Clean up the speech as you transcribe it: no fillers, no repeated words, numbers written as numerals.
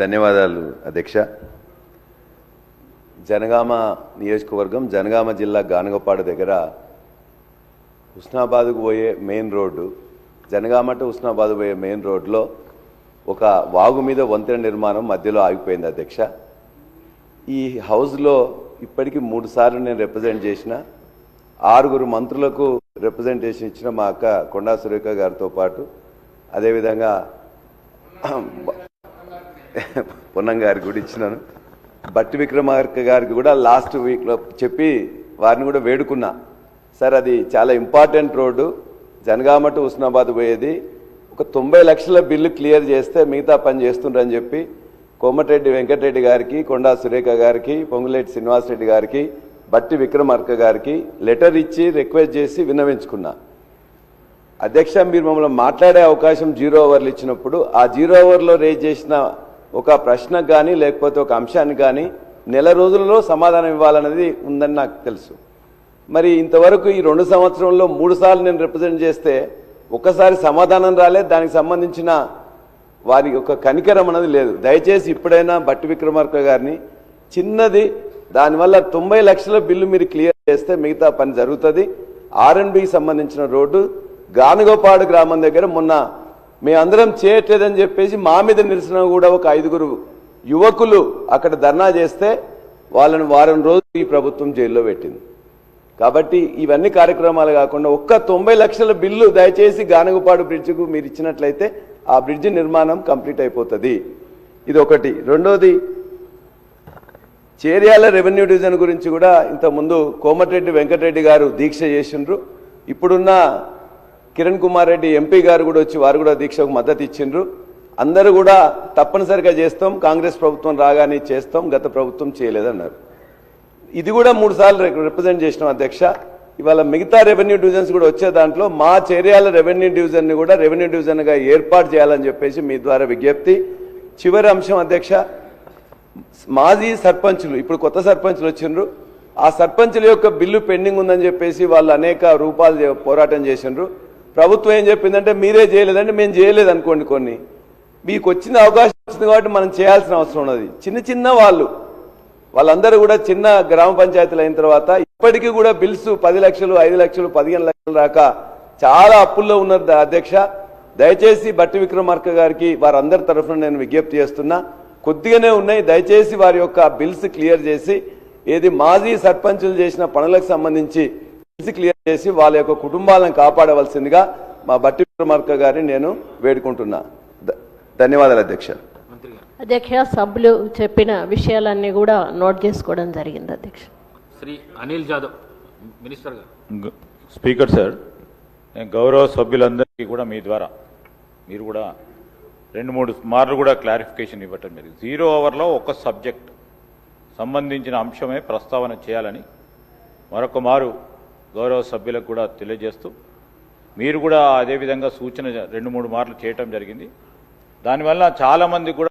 ధన్యవాదాలు అధ్యక్ష. జనగామ నియోజకవర్గం జనగామ జిల్లా గానగపాడు దగ్గర హుస్నాబాద్కు పోయే main road, Jangaon to Husnabad పోయే మెయిన్ రోడ్లో ఒక వాగు మీద వంతెన నిర్మాణం మధ్యలో ఆగిపోయింది అధ్యక్ష. ఈ హౌస్లో ఇప్పటికీ 3 సార్లు నేను రిప్రజెంట్ చేసిన, 6 మంత్రులకు రిప్రజెంటేషన్ ఇచ్చిన మా అక్క కొండా సురేఖ గారితో పాటు, అదేవిధంగా పొన్నం గారికి కూడా ఇచ్చినాను, బట్టి విక్రమార్క గారికి కూడా లాస్ట్ వీక్లో చెప్పి వారిని కూడా వేడుకున్నా. సార్ అది చాలా important road, Jangaon to Husnabad పోయేది, ఒక 90 లక్షల బిల్లు క్లియర్ చేస్తే మిగతా పని చేస్తుండ్రని చెప్పి కోమటిరెడ్డి వెంకటరెడ్డి గారికి, కొండా సురేఖ గారికి, పొంగులేటి శ్రీనివాసరెడ్డి గారికి, బట్టి విక్రమార్క గారికి లెటర్ ఇచ్చి రిక్వెస్ట్ చేసి విన్నవించుకున్నా. అధ్యక్ష, మీరు మమ్మల్ని మాట్లాడే అవకాశం 0 అవర్లు ఇచ్చినప్పుడు ఆ 0 అవర్లో రేజ్ చేసిన ఒక ప్రశ్నకు కానీ లేకపోతే ఒక అంశానికి కానీ నెల రోజులలో సమాధానం ఇవ్వాలనేది ఉందని నాకు తెలుసు. మరి ఇంతవరకు ఈ 2 సంవత్సరంలో 3 సార్లు నేను రిప్రజెంట్ చేస్తే ఒక్కసారి సమాధానం రాలేదు, దానికి సంబంధించిన వారి యొక్క కనికరం అనేది లేదు. దయచేసి ఇప్పుడైనా బట్టి విక్రమార్క గారిని చిన్నది, దానివల్ల 90 లక్షల బిల్లు మీరు క్లియర్ చేస్తే మిగతా పని జరుగుతుంది. R&Bకి సంబంధించిన రోడ్డు గానగోపాడు గ్రామం దగ్గర మొన్న మేమందరం చేయట్లేదని చెప్పేసి మా మీద నిరసన కూడా ఒక 5 యువకులు అక్కడ ధర్నా చేస్తే వాళ్ళని వారం రోజులు ఈ ప్రభుత్వం జైల్లో పెట్టింది. కాబట్టి ఇవన్నీ కార్యక్రమాలు కాకుండా ఒక్క 90 లక్షల బిల్లు దయచేసి గానగోపాడు బ్రిడ్జికు మీరు ఇచ్చినట్లయితే ఆ బ్రిడ్జి నిర్మాణం కంప్లీట్ అయిపోతుంది. ఇది ఒకటి. రెండోది, చేర్యాల రెవెన్యూ డివిజన్ గురించి కూడా ఇంతకుముందు కోమటిరెడ్డి వెంకటరెడ్డి గారు దీక్ష చేసిండ్రు. ఇప్పుడున్న కిరణ్ కుమార్ రెడ్డి ఎంపీ గారు కూడా వచ్చి వారు కూడా దీక్షకు మద్దతు ఇచ్చిండ్రు. అందరూ కూడా తప్పనిసరిగా చేస్తాం, కాంగ్రెస్ ప్రభుత్వం రాగానే చేస్తాం, గత ప్రభుత్వం చేయలేదన్నారు. ఇది కూడా 3 సార్లు రిప్రజెంట్ చేసినాం అధ్యక్ష. ఇవాళ మిగతా రెవెన్యూ డివిజన్స్ కూడా వచ్చే దాంట్లో మా చేర్యాల రెవెన్యూ డివిజన్ని కూడా రెవెన్యూ డివిజన్గా ఏర్పాటు చేయాలని చెప్పేసి మీ ద్వారా విజ్ఞప్తి. చివరి అంశం అధ్యక్ష, మాజీ సర్పంచులు, ఇప్పుడు కొత్త సర్పంచులు వచ్చిండ్రు, ఆ సర్పంచుల యొక్క బిల్లు పెండింగ్ ఉందని చెప్పేసి వాళ్ళు అనేక రూపాయలు పోరాటం చేసిండ్రు. ప్రభుత్వం ఏం చెప్పిందంటే మీరే చేయలేదంటే మేము చేయలేదు అనుకోండి, కొన్ని మీకు వచ్చిన అవకాశం వచ్చింది కాబట్టి మనం చేయాల్సిన అవసరం ఉన్నది. చిన్న వాళ్ళందరూ కూడా చిన్న గ్రామ పంచాయతీలు అయిన తర్వాత ఇప్పటికీ కూడా బిల్స్ 10 లక్షలు, 5 లక్షలు, 15 లక్షలు దాకా చాలా అప్పుల్లో ఉన్నారు అధ్యక్ష. దయచేసి బట్టి విక్రమార్క గారికి వారందరి తరఫున నేను విజ్ఞప్తి చేస్తున్నా, కొద్దిగానే ఉన్నాయి, దయచేసి వారి యొక్క బిల్స్ క్లియర్ చేసి ఏది మాజీ సర్పంచులు చేసిన పనులకు సంబంధించి బిల్స్ క్లియర్ చేసి వాళ్ళ యొక్క కుటుంబాలను కాపాడవలసిందిగా మా బట్టి విక్రమార్క గారిని నేను వేడుకుంటున్నా. ధన్యవాదాలు అధ్యక్ష. అధ్యక్ష, సభ్యులు చెప్పిన విషయాలన్నీ కూడా నోట్ చేసుకోవడం జరిగింది అధ్యక్ష. శ్రీ అనిల్ జాదవ్ మినిస్టర్ గారు. స్పీకర్ సార్, నేను గౌరవ సభ్యులందరికీ కూడా మీ ద్వారా మీరు కూడా 2-3 మార్లు కూడా క్లారిఫికేషన్ ఇవ్వటం జరిగింది. 0 అవర్లో ఒక సబ్జెక్ట్ సంబంధించిన అంశమే ప్రస్తావన చేయాలని మరొక మారు గౌరవ సభ్యులకు కూడా తెలియజేస్తూ, మీరు కూడా అదేవిధంగా సూచన 2-3 మార్లు చేయటం జరిగింది. దానివల్ల చాలామంది కూడా